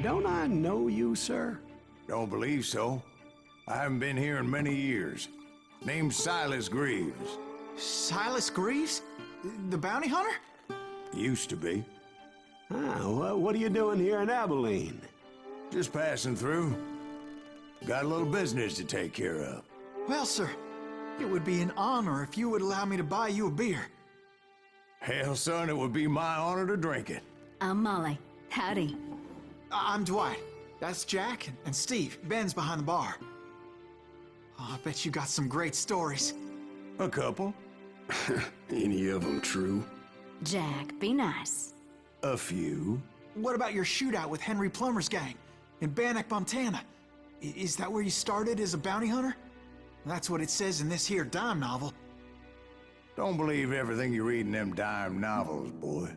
don't I know you, sir? Don't believe so. I haven't been here in many years. Name's Silas Greaves. Silas Greaves? The bounty hunter? Used to be. Ah, what are you doing here in Abilene? Just passing through. Got a little business to take care of. Well, sir, it would be an honor if you would allow me to buy you a beer. Hell, son, it would be my honor to drink it. I'm Molly. Howdy. I'm Dwight. That's Jack and Steve. Ben's behind the bar. Oh, I bet you got some great stories. A couple. Any of them true? Jack, be nice. A few. What about your shootout with Henry Plummer's gang in Bannock, Montana? Is that where you started as a bounty hunter? That's what it says in this here dime novel. Don't believe everything you read in them dime novels, boy.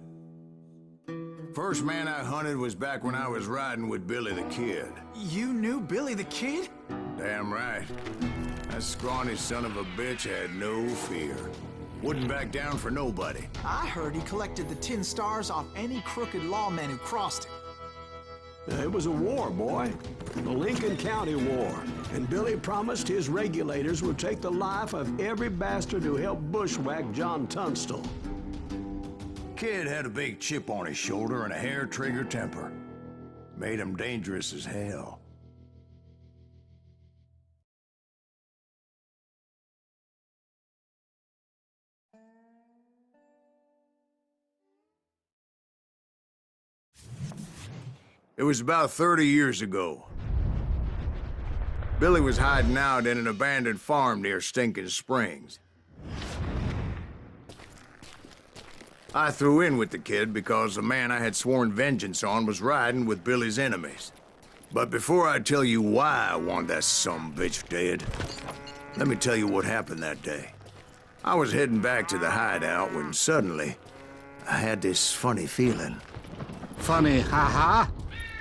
First man I hunted was back when I was riding with Billy the Kid. You knew Billy the Kid? Damn right. That scrawny son of a bitch had no fear. Wouldn't back down for nobody. I heard he collected the 10 stars off any crooked lawmen who crossed it. It was a war, boy. The Lincoln County War. And Billy promised his regulators would take the life of every bastard who helped bushwhack John Tunstall. Kid had a big chip on his shoulder and a hair-trigger temper. Made him dangerous as hell. It was about 30 years ago. Billy was hiding out in an abandoned farm near Stinking Springs. I threw in with the kid because the man I had sworn vengeance on was riding with Billy's enemies. But before I tell you why I want that sumbitch dead, let me tell you what happened that day. I was heading back to the hideout when suddenly I had this funny feeling. Funny, haha?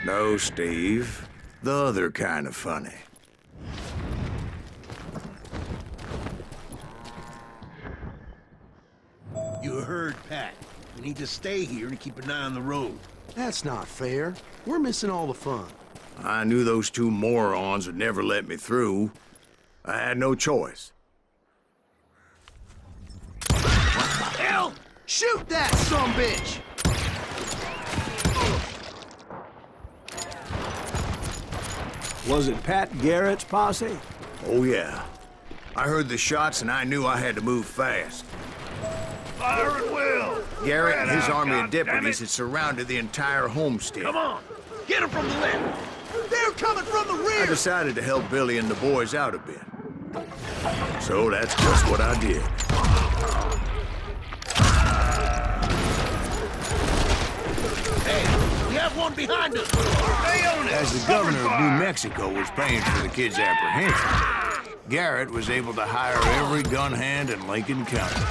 No, Steve. The other kind of funny. You heard Pat. We need to stay here to keep an eye on the road. That's not fair. We're missing all the fun. I knew those two morons would never let me through. I had no choice. What the hell? Shoot that sumbitch! Was it Pat Garrett's posse? Oh, yeah. I heard the shots and I knew I had to move fast. Fire at will! Garrett and his army of deputies had surrounded the entire homestead. Come on! Get him from the left! They're coming from the I rear! decided to help Billy and the boys out a bit. So that's just what I did. Hey, we have one behind us! Stay on it! As the governor of New Mexico was paying for the kid's apprehension, Garrett was able to hire every gun hand in Lincoln County.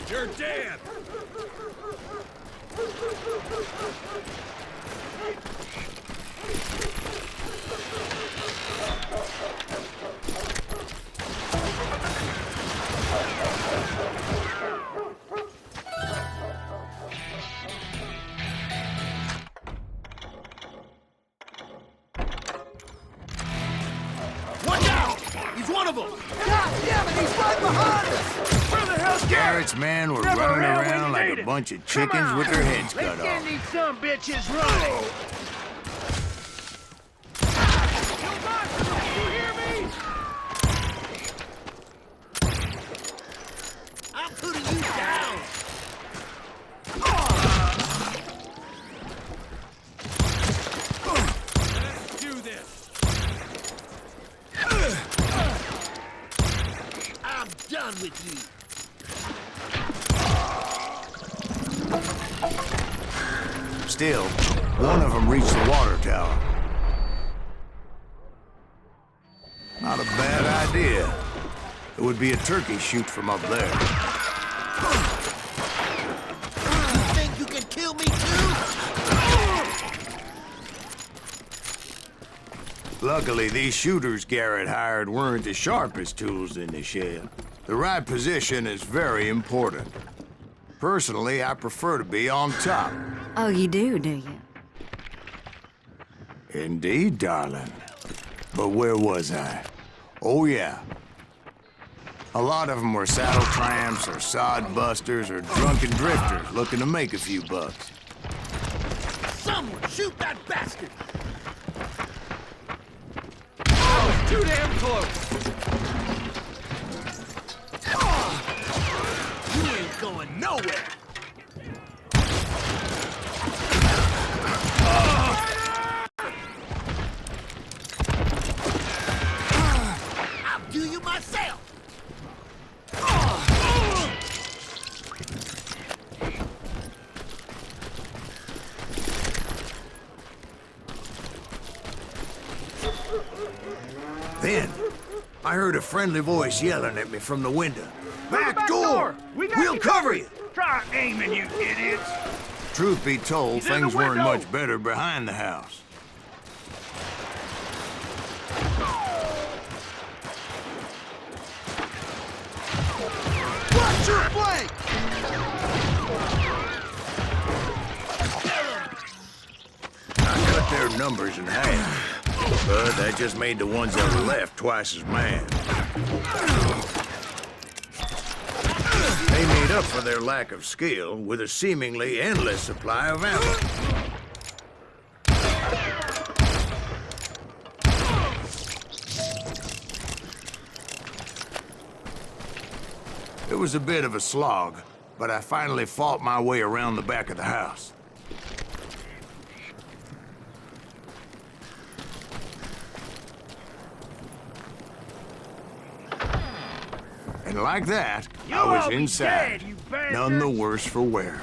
You're dead! Watch out! He's one of them! God damn it, he's right behind us! Where the hell's Garrett's men were running around like a bunch of chickens with their heads cut off. These some bitches running! You hear me? putting you down! Let's do this! I'm done with you! Still, one of them reached the water tower. Not a bad idea. It would be a turkey shoot from up there. You think you can kill me too? Luckily, these shooters Garrett hired weren't the sharpest tools in the shed. The right position is very important. Personally, I prefer to be on top. Oh, you do you? Indeed, darling. But where was I? Oh, yeah. A lot of them were saddle tramps or sod busters or drunken drifters looking to make a few bucks. Someone shoot that bastard! Oh, too damn close! You ain't going nowhere! I'll do you myself! Then, I heard a friendly voice yelling at me from the window. Back door! We'll cover you! Try aiming, you idiots! Truth be told, He's in the things weren't window. much better behind the house. Watch your flank! I cut their numbers in half, but that just made the ones that were left twice as mad. They made up for their lack of skill with a seemingly endless supply of ammo. It was a bit of a slog, but I finally fought my way around the back of the house. And like that, I was all be inside, dead, you bastard. none the worse for wear.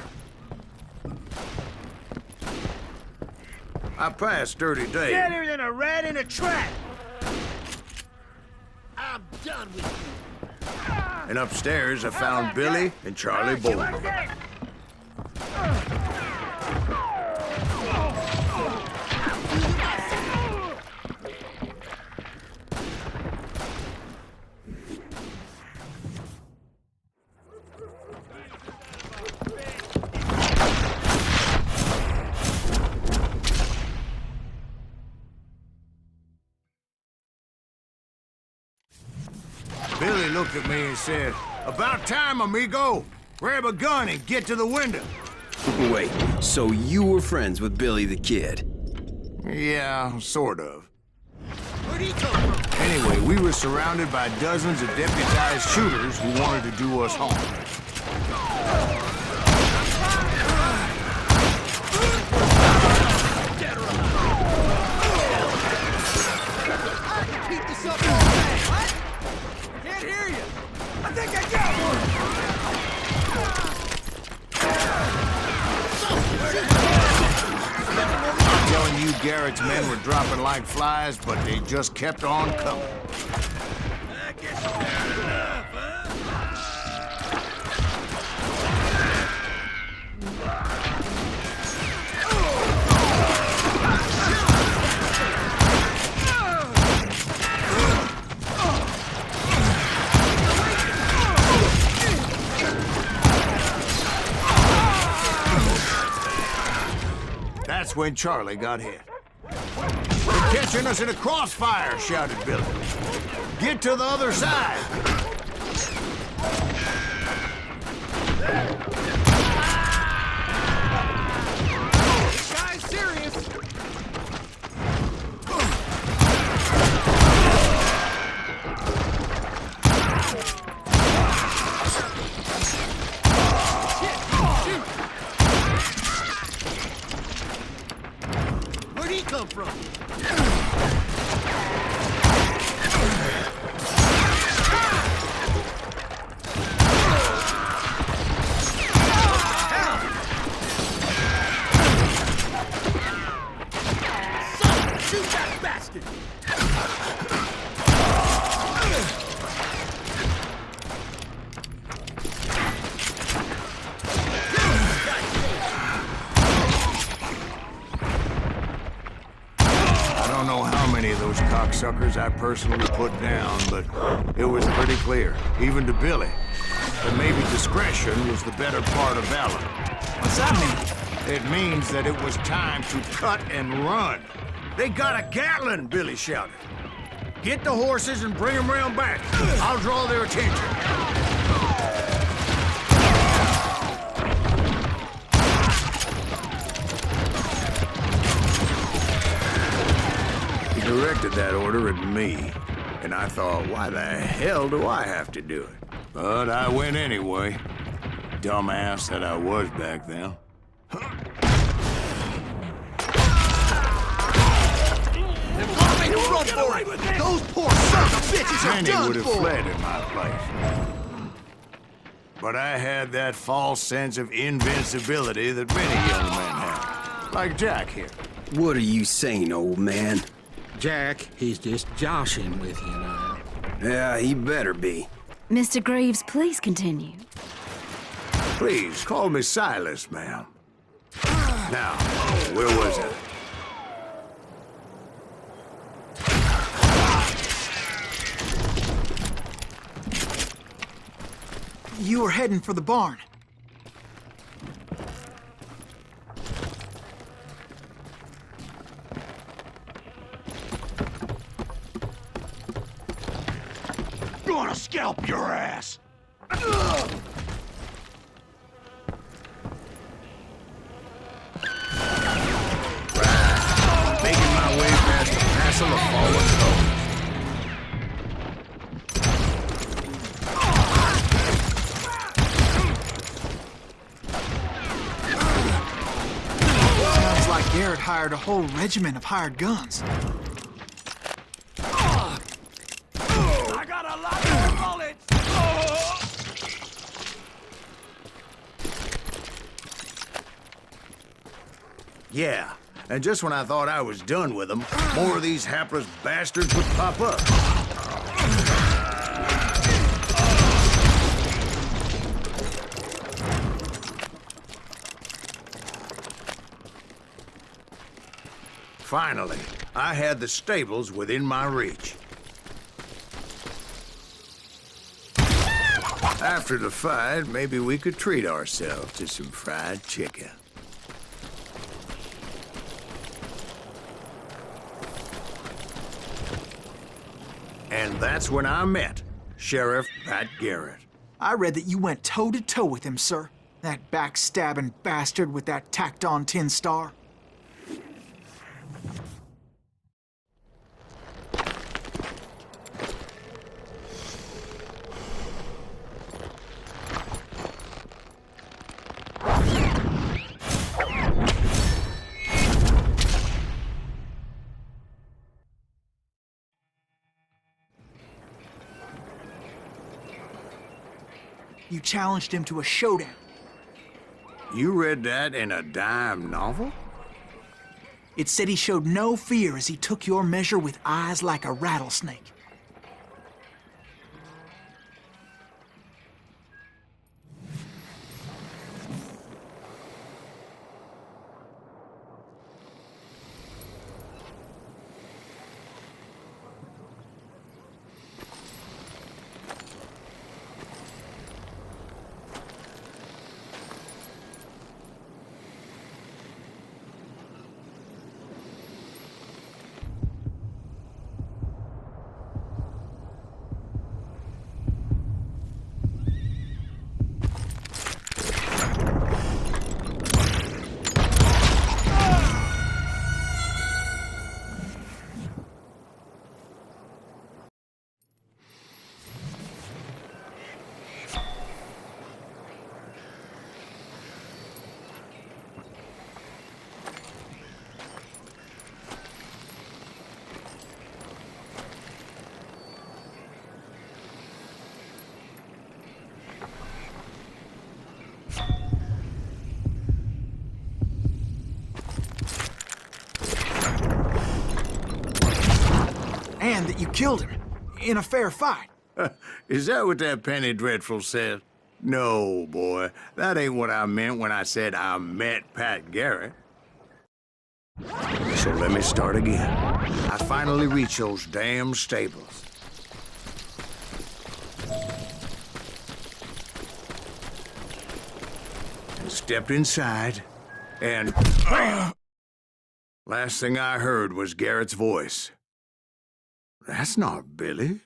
I passed Dirty Dave. Better than a rat in a trap! I'm done with you! And upstairs, I found Billy and Charlie You like Bolton. that? Billy looked at me and said, "About time, amigo. Grab a gun and get to the window." Wait, so you were friends with Billy the Kid? Yeah, sort of. Where'd he come from? Anyway, we were surrounded by dozens of deputized shooters who wanted to do us harm. Keep this up all day. What? Can't hear you. I think I got I'm telling you, Garrett's men were dropping like flies, but they just kept on coming. I guess you had enough, huh? That's when Charlie got hit. "They're catching us in a crossfire," shouted Billy. "Get to the other side." This guy's serious. come from? Shoot that bastard! I don't know how many of those cocksuckers I personally put down, but it was pretty clear, even to Billy, that maybe discretion was the better part of valor. What's that mean? It means that it was time to cut and run. They got a Gatling, Billy shouted. Get the horses and bring them round back. I'll draw their attention. He directed that order at me, and I thought, why the hell do I have to do it? But I went anyway. Dumbass that I was back then. Run for it! Those poor sons of bitches are Many done would have for! fled in my place. But I had that false sense of invincibility that many young men have. Like Jack here. What are you saying, old man? Jack, he's just joshing with you now. Yeah, he better be. Mr. Greaves, please continue. Please, call me Silas, ma'am. Now, where was I? You were heading for the barn. Gonna scalp your ass! Making my way past the castle of fallen foes. Sounds like Garrett hired a whole regiment of hired guns. I got a lot of bullets! Yeah, and just when I thought I was done with them, more of these hapless bastards would pop up. Finally, I had the stables within my reach. After the fight, maybe we could treat ourselves to some fried chicken. And that's when I met Sheriff Pat Garrett. I read that you went toe-to-toe with him, sir. That backstabbing bastard with that tacked-on tin star. You challenged him to a showdown. You read that in a dime novel? It said he showed no fear as he took your measure with eyes like a rattlesnake. And that you killed him. In a fair fight. Is that what that Penny Dreadful said? No, boy. That ain't what I meant when I said I met Pat Garrett. So let me start again. I finally reached those damn stables. And stepped inside, and... Last thing I heard was Garrett's voice. That's not Billy.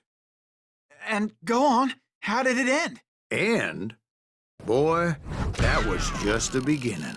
And go on. How did it end? And, boy, that was just the beginning.